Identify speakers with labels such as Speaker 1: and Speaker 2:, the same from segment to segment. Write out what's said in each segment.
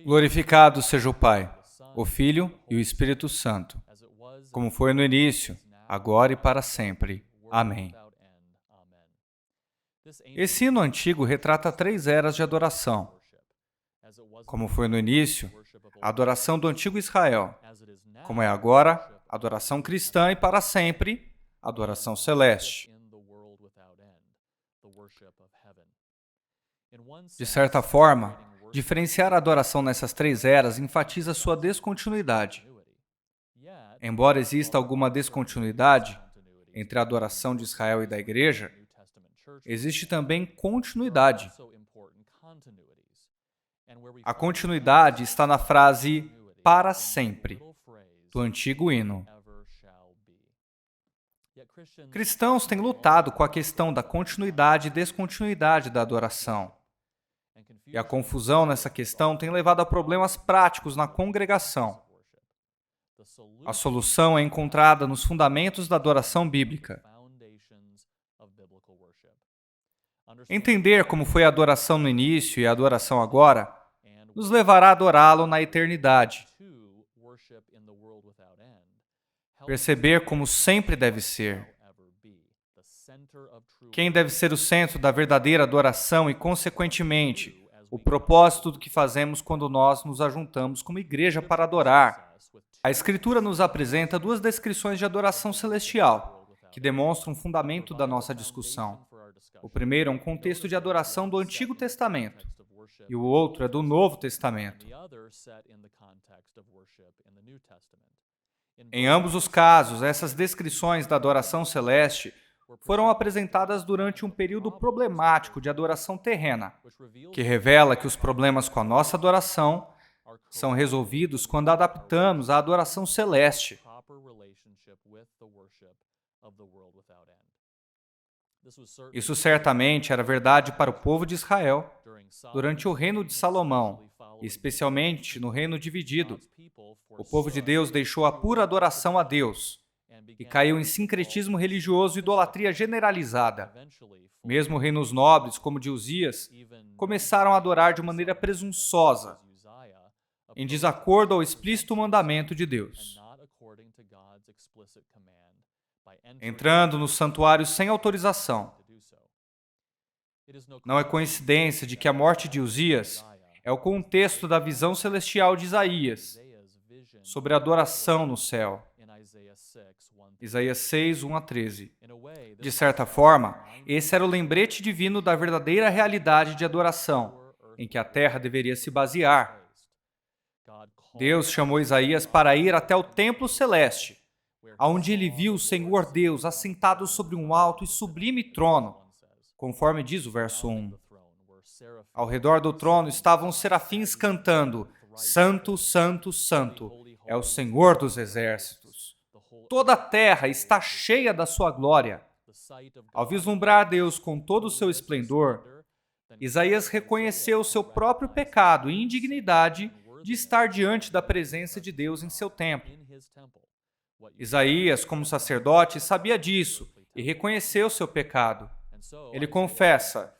Speaker 1: Glorificado seja o Pai, o Filho e o Espírito Santo, como foi no início, agora e para sempre. Amém. Esse hino antigo retrata 3 eras de adoração. Como foi no início, a adoração do antigo Israel. Como é agora, a adoração cristã e para sempre, a adoração celeste. De certa forma, diferenciar a adoração nessas 3 eras enfatiza sua descontinuidade. Embora exista alguma descontinuidade entre a adoração de Israel e da Igreja, existe também continuidade. A continuidade está na frase "para sempre" do antigo hino. Cristãos têm lutado com a questão da continuidade e descontinuidade da adoração. E a confusão nessa questão tem levado a problemas práticos na congregação. A solução é encontrada nos fundamentos da adoração bíblica. Entender como foi a adoração no início e a adoração agora nos levará a adorá-lo na eternidade. Perceber como sempre deve ser. Quem deve ser o centro da verdadeira adoração e, consequentemente, o propósito do que fazemos quando nós nos ajuntamos como igreja para adorar. A Escritura nos apresenta 2 descrições de adoração celestial, que demonstram o fundamento da nossa discussão. O primeiro é um contexto de adoração do Antigo Testamento, e o outro é do Novo Testamento. Em ambos os casos, essas descrições da adoração celeste foram apresentadas durante um período problemático de adoração terrena, que revela que os problemas com a nossa adoração são resolvidos quando adaptamos à adoração celeste. Isso certamente era verdade para o povo de Israel durante o reino de Salomão, e especialmente no reino dividido. O povo de Deus deixou a pura adoração a Deus e caiu em sincretismo religioso e idolatria generalizada. Mesmo reinos nobres, como de Uzias, começaram a adorar de maneira presunçosa, em desacordo ao explícito mandamento de Deus. Entrando no santuário sem autorização. Não é coincidência de que a morte de Uzias é o contexto da visão celestial de Isaías sobre a adoração no céu. Isaías 6, 1-13. De certa forma, esse era o lembrete divino da verdadeira realidade de adoração, em que a terra deveria se basear. Deus chamou Isaías para ir até o templo celeste, onde ele viu o Senhor Deus assentado sobre um alto e sublime trono, conforme diz o verso 1. Ao redor do trono estavam os serafins cantando: Santo, Santo, Santo, é o Senhor dos exércitos. Toda a terra está cheia da sua glória. Ao vislumbrar Deus com todo o seu esplendor, Isaías reconheceu o seu próprio pecado e indignidade de estar diante da presença de Deus em seu templo. Isaías, como sacerdote, sabia disso e reconheceu seu pecado. Ele confessa: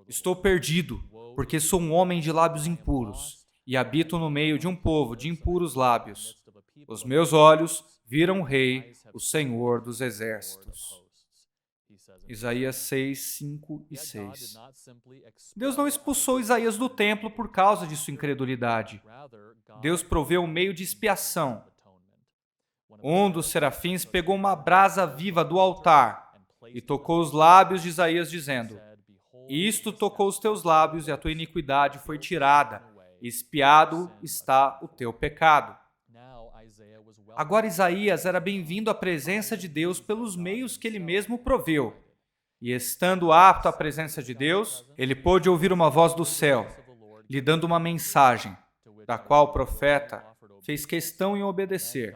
Speaker 1: estou perdido, porque sou um homem de lábios impuros e habito no meio de um povo de impuros lábios. Os meus olhos viram o Rei, o Senhor dos exércitos. Isaías 6, 5 e 6. Deus não expulsou Isaías do templo por causa de sua incredulidade. Deus proveu um meio de expiação. Um dos serafins pegou uma brasa viva do altar e tocou os lábios de Isaías, dizendo: Isto tocou os teus lábios e a tua iniquidade foi tirada, e expiado está o teu pecado. Agora Isaías era bem-vindo à presença de Deus pelos meios que ele mesmo proveu. E estando apto à presença de Deus, ele pôde ouvir uma voz do céu, lhe dando uma mensagem, da qual o profeta fez questão em obedecer.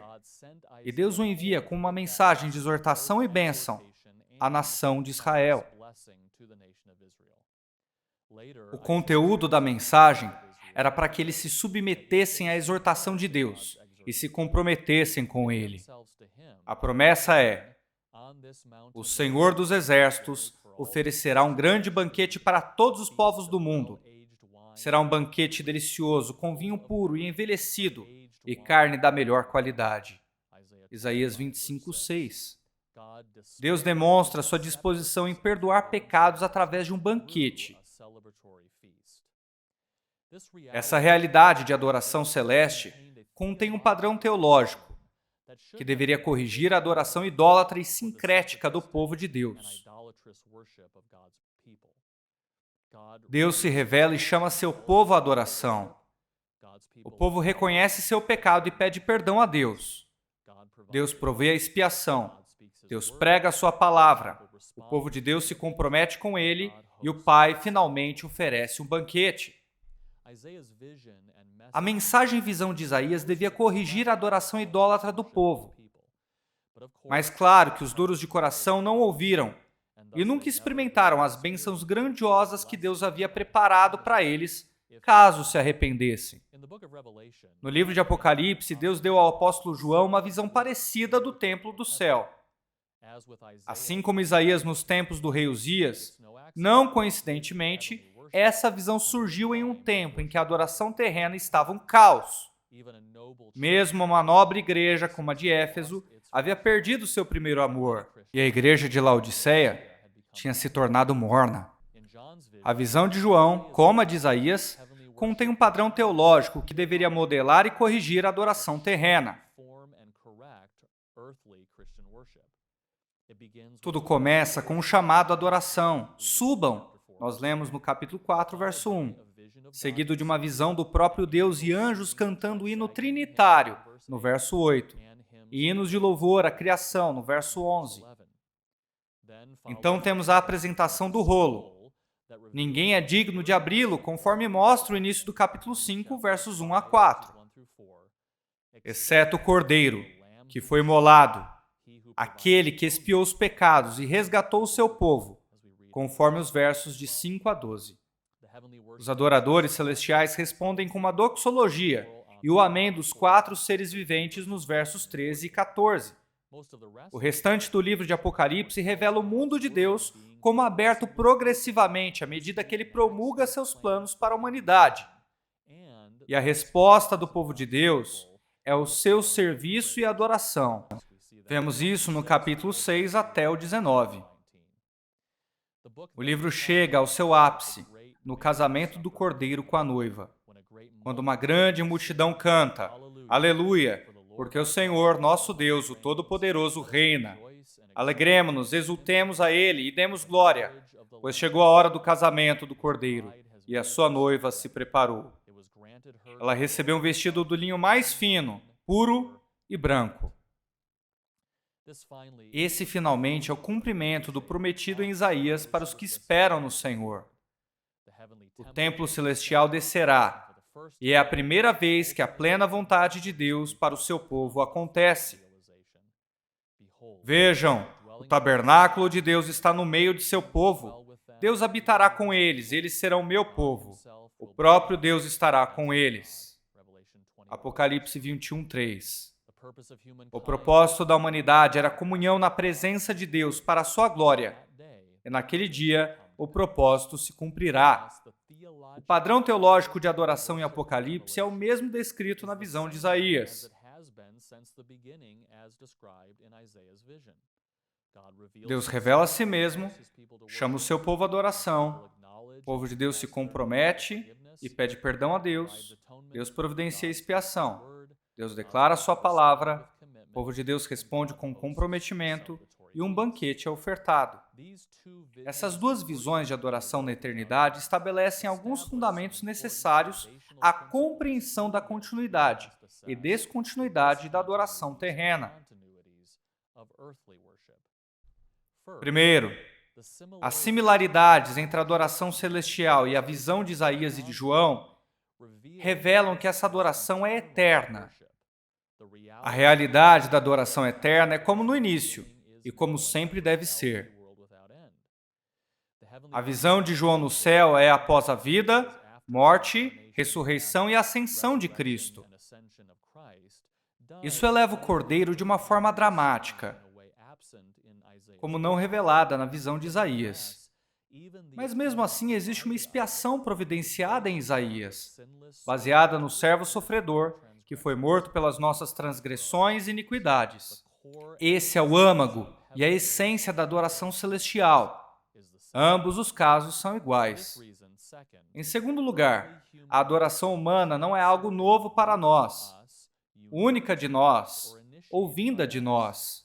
Speaker 1: E Deus o envia com uma mensagem de exortação e bênção à nação de Israel. O conteúdo da mensagem era para que eles se submetessem à exortação de Deus e se comprometessem com ele. A promessa é: o Senhor dos exércitos oferecerá um grande banquete para todos os povos do mundo, Será um banquete delicioso, com vinho puro e envelhecido, e carne da melhor qualidade. Isaías 25, 6. Deus demonstra sua disposição em perdoar pecados através de um banquete. Essa realidade de adoração celeste contém um padrão teológico que deveria corrigir a adoração idólatra e sincrética do povo de Deus. Deus se revela e chama seu povo à adoração. O povo reconhece seu pecado e pede perdão a Deus. Deus provê a expiação. Deus prega a sua palavra. O povo de Deus se compromete com ele e o Pai finalmente oferece um banquete. A mensagem e visão de Isaías devia corrigir a adoração idólatra do povo. Mas claro que os duros de coração não ouviram e nunca experimentaram as bênçãos grandiosas que Deus havia preparado para eles, caso se arrependessem. No livro de Apocalipse, Deus deu ao apóstolo João uma visão parecida do templo do céu. Assim como Isaías nos tempos do rei Uzias, não coincidentemente, essa visão surgiu em um tempo em que a adoração terrena estava um caos. Mesmo uma nobre igreja como a de Éfeso havia perdido seu primeiro amor, e a igreja de Laodiceia tinha se tornado morna. A visão de João, como a de Isaías, contém um padrão teológico que deveria modelar e corrigir a adoração terrena. Tudo começa com um chamado à adoração. Subam! Nós lemos no capítulo 4, verso 1. Seguido de uma visão do próprio Deus e anjos cantando o hino trinitário, no verso 8. E hinos de louvor à criação, no verso 11. Então temos a apresentação do rolo. Ninguém é digno de abri-lo, conforme mostra o início do capítulo 5, versos 1 a 4. Exceto o Cordeiro, que foi imolado, aquele que expiou os pecados e resgatou o seu povo, conforme os versos de 5 a 12. Os adoradores celestiais respondem com uma doxologia e o amém dos 4 seres viventes nos versos 13 e 14. O restante do livro de Apocalipse revela o mundo de Deus como aberto progressivamente à medida que ele promulga seus planos para a humanidade. E a resposta do povo de Deus é o seu serviço e adoração. Vemos isso no capítulo 6 até o 19. O livro chega ao seu ápice no casamento do Cordeiro com a noiva, quando uma grande multidão canta, Aleluia, porque o Senhor, nosso Deus, o Todo-Poderoso, reina. Alegremo-nos, exultemos a Ele e demos glória, pois chegou a hora do casamento do Cordeiro e a sua noiva se preparou. Ela recebeu um vestido do linho mais fino, puro e branco. Esse, finalmente, é o cumprimento do prometido em Isaías para os que esperam no Senhor. O templo celestial descerá, e é a primeira vez que a plena vontade de Deus para o seu povo acontece. Vejam, o tabernáculo de Deus está no meio de seu povo. Deus habitará com eles, eles serão meu povo. O próprio Deus estará com eles. Apocalipse 21, 3. O propósito da humanidade era a comunhão na presença de Deus para a sua glória. E naquele dia, o propósito se cumprirá. O padrão teológico de adoração em Apocalipse é o mesmo descrito na visão de Isaías. Deus revela a si mesmo, chama o seu povo à adoração, o povo de Deus se compromete e pede perdão a Deus, Deus providencia a expiação, Deus declara a sua palavra, o povo de Deus responde com comprometimento e um banquete é ofertado. Essas duas visões de adoração na eternidade estabelecem alguns fundamentos necessários à compreensão da continuidade e descontinuidade da adoração terrena. Primeiro, as similaridades entre a adoração celestial e a visão de Isaías e de João revelam que essa adoração é eterna. A realidade da adoração eterna é como no início, e como sempre deve ser. A visão de João no céu é após a vida, morte, ressurreição e ascensão de Cristo. Isso eleva o Cordeiro de uma forma dramática, como não revelada na visão de Isaías. Mas mesmo assim existe uma expiação providenciada em Isaías, baseada no servo sofredor, que foi morto pelas nossas transgressões e iniquidades. Esse é o âmago e a essência da adoração celestial. Ambos os casos são iguais. Em segundo lugar, a adoração humana não é algo novo para nós, única de nós, ou vinda de nós.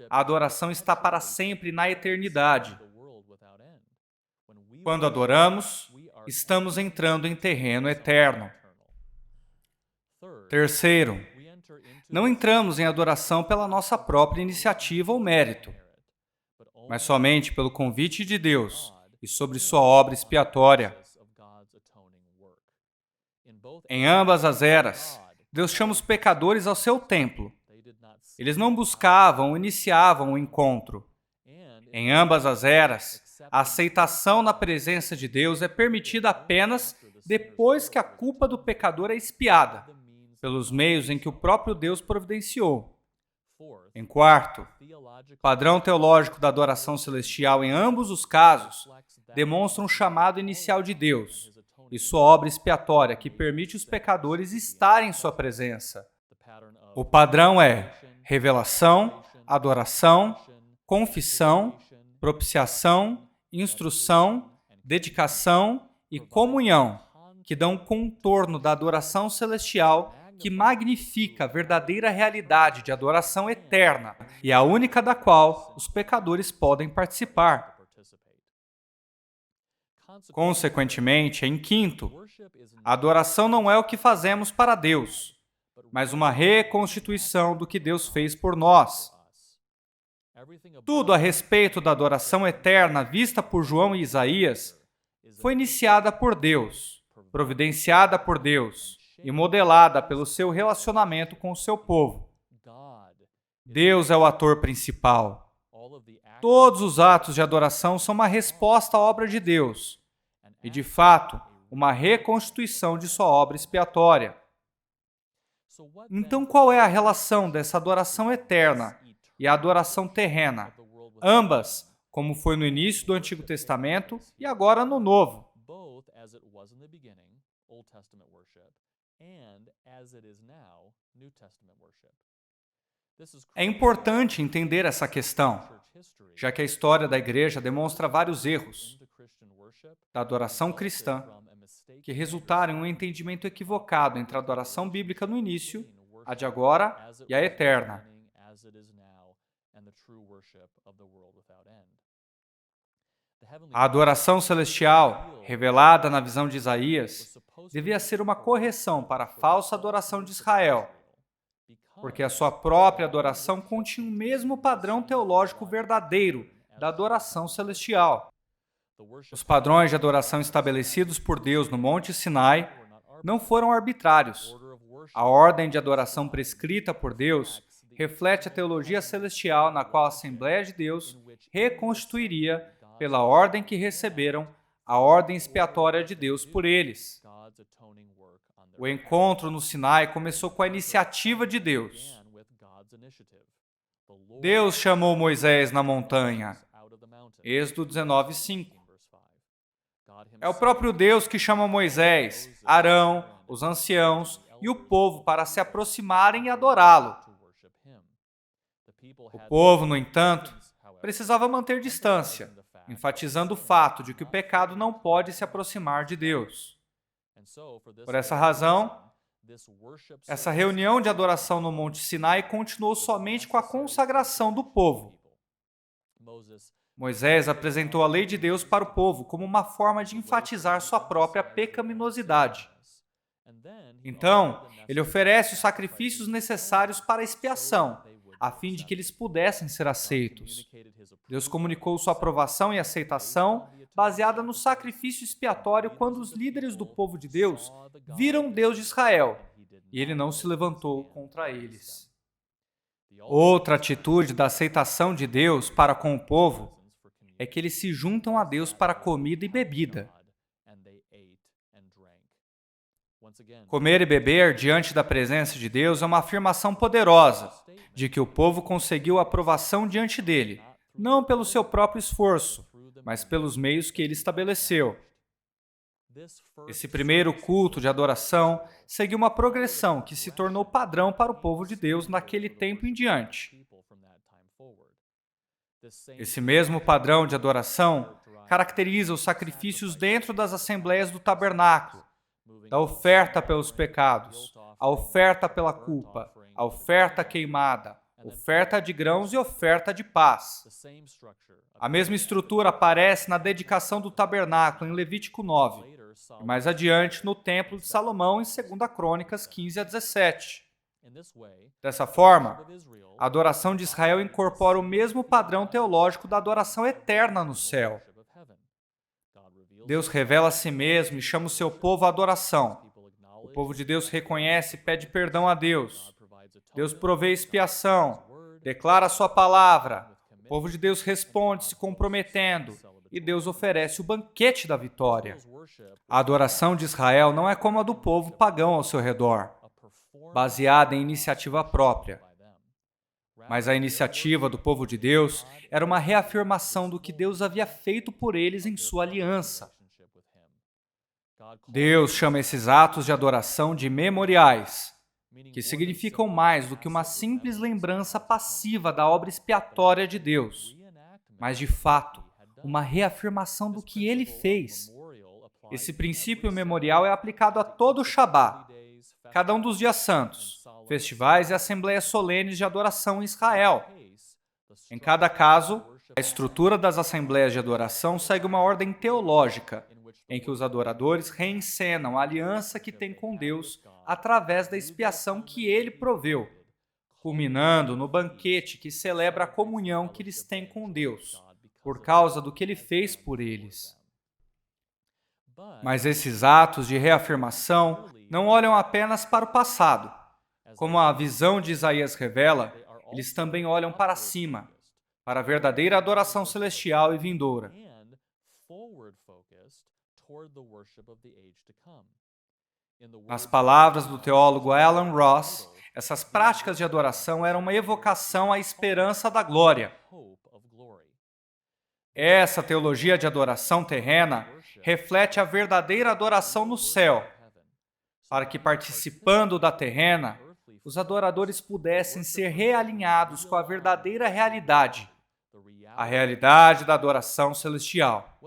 Speaker 1: A adoração está para sempre na eternidade. Quando adoramos, estamos entrando em terreno eterno. Terceiro, não entramos em adoração pela nossa própria iniciativa ou mérito, mas somente pelo convite de Deus e sobre sua obra expiatória. Em ambas as eras, Deus chama os pecadores ao seu templo. Eles não buscavam ou iniciavam o encontro. Em ambas as eras, a aceitação na presença de Deus é permitida apenas depois que a culpa do pecador é expiada, pelos meios em que o próprio Deus providenciou. Em quarto, o padrão teológico da adoração celestial em ambos os casos demonstra um chamado inicial de Deus e sua obra expiatória que permite os pecadores estarem em sua presença. O padrão é revelação, adoração, confissão, propiciação, instrução, dedicação e comunhão, que dão um contorno da adoração celestial que magnifica a verdadeira realidade de adoração eterna e a única da qual os pecadores podem participar. Consequentemente, em quinto, a adoração não é o que fazemos para Deus, mas uma reconstituição do que Deus fez por nós. Tudo a respeito da adoração eterna vista por João e Isaías foi iniciada por Deus, providenciada por Deus e modelada pelo seu relacionamento com o seu povo. Deus é o ator principal. Todos os atos de adoração são uma resposta à obra de Deus e, de fato, uma reconstituição de sua obra expiatória. Então, qual é a relação dessa adoração eterna e a adoração terrena? Ambas, como foi no início do Antigo Testamento e agora no Novo. É importante entender essa questão, já que a história da igreja demonstra vários erros da adoração cristã que resultaram em um entendimento equivocado entre a adoração bíblica no início, a de agora e a eterna. A adoração celestial, revelada na visão de Isaías, devia ser uma correção para a falsa adoração de Israel, porque a sua própria adoração continha o mesmo padrão teológico verdadeiro da adoração celestial. Os padrões de adoração estabelecidos por Deus no Monte Sinai não foram arbitrários. A ordem de adoração prescrita por Deus reflete a teologia celestial na qual a Assembleia de Deus reconstituiria, pela ordem que receberam, a ordem expiatória de Deus por eles. O encontro no Sinai começou com a iniciativa de Deus. Deus chamou Moisés na montanha. Êxodo 19:5. É o próprio Deus que chama Moisés, Arão, os anciãos e o povo para se aproximarem e adorá-lo. O povo, no entanto, precisava manter distância, enfatizando o fato de que o pecado não pode se aproximar de Deus. Por essa razão, essa reunião de adoração no Monte Sinai continuou somente com a consagração do povo. Moisés apresentou a lei de Deus para o povo como uma forma de enfatizar sua própria pecaminosidade. Então, ele oferece os sacrifícios necessários para a expiação, a fim de que eles pudessem ser aceitos. Deus comunicou sua aprovação e aceitação baseada no sacrifício expiatório quando os líderes do povo de Deus viram Deus de Israel, e ele não se levantou contra eles. Outra atitude da aceitação de Deus para com o povo é que eles se juntam a Deus para comida e bebida. Comer e beber diante da presença de Deus é uma afirmação poderosa de que o povo conseguiu aprovação diante dele, não pelo seu próprio esforço, mas pelos meios que ele estabeleceu. Esse primeiro culto de adoração seguiu uma progressão que se tornou padrão para o povo de Deus naquele tempo em diante. Esse mesmo padrão de adoração caracteriza os sacrifícios dentro das assembleias do tabernáculo, da oferta pelos pecados, a oferta pela culpa, a oferta queimada, oferta de grãos e oferta de paz. A mesma estrutura aparece na dedicação do tabernáculo em Levítico 9, e mais adiante no Templo de Salomão em 2 Crônicas 15 a 17. Dessa forma, a adoração de Israel incorpora o mesmo padrão teológico da adoração eterna no céu. Deus revela a si mesmo e chama o seu povo à adoração. O povo de Deus reconhece e pede perdão a Deus. Deus provê expiação, declara a sua palavra. O povo de Deus responde se comprometendo e Deus oferece o banquete da vitória. A adoração de Israel não é como a do povo pagão ao seu redor, baseada em iniciativa própria. Mas a iniciativa do povo de Deus era uma reafirmação do que Deus havia feito por eles em sua aliança. Deus chama esses atos de adoração de memoriais, que significam mais do que uma simples lembrança passiva da obra expiatória de Deus, mas, de fato, uma reafirmação do que Ele fez. Esse princípio memorial é aplicado a todo o Shabá, cada um dos dias santos, festivais e assembleias solenes de adoração em Israel. Em cada caso, a estrutura das assembleias de adoração segue uma ordem teológica, em que os adoradores reencenam a aliança que têm com Deus através da expiação que Ele proveu, culminando no banquete que celebra a comunhão que eles têm com Deus, por causa do que Ele fez por eles. Mas esses atos de reafirmação não olham apenas para o passado. Como a visão de Isaías revela, eles também olham para cima, para a verdadeira adoração celestial e vindoura. Nas palavras do teólogo Alan Ross, essas práticas de adoração eram uma evocação à esperança da glória. Essa teologia de adoração terrena reflete a verdadeira adoração no céu, para que, participando da terrena, os adoradores pudessem ser realinhados com a verdadeira realidade, a realidade da adoração celestial.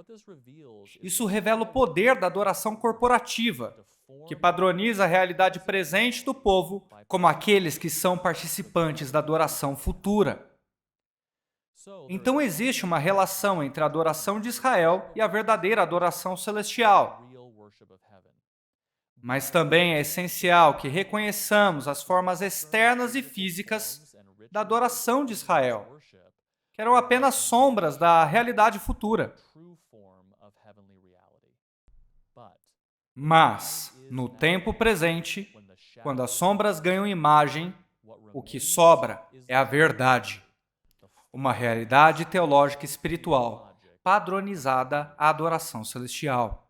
Speaker 1: Isso revela o poder da adoração corporativa, que padroniza a realidade presente do povo como aqueles que são participantes da adoração futura. Então existe uma relação entre a adoração de Israel e a verdadeira adoração celestial. Mas também é essencial que reconheçamos as formas externas e físicas da adoração de Israel, que eram apenas sombras da realidade futura. Mas, no tempo presente, quando as sombras ganham imagem, o que sobra é a verdade. Uma realidade teológica e espiritual, padronizada à adoração celestial.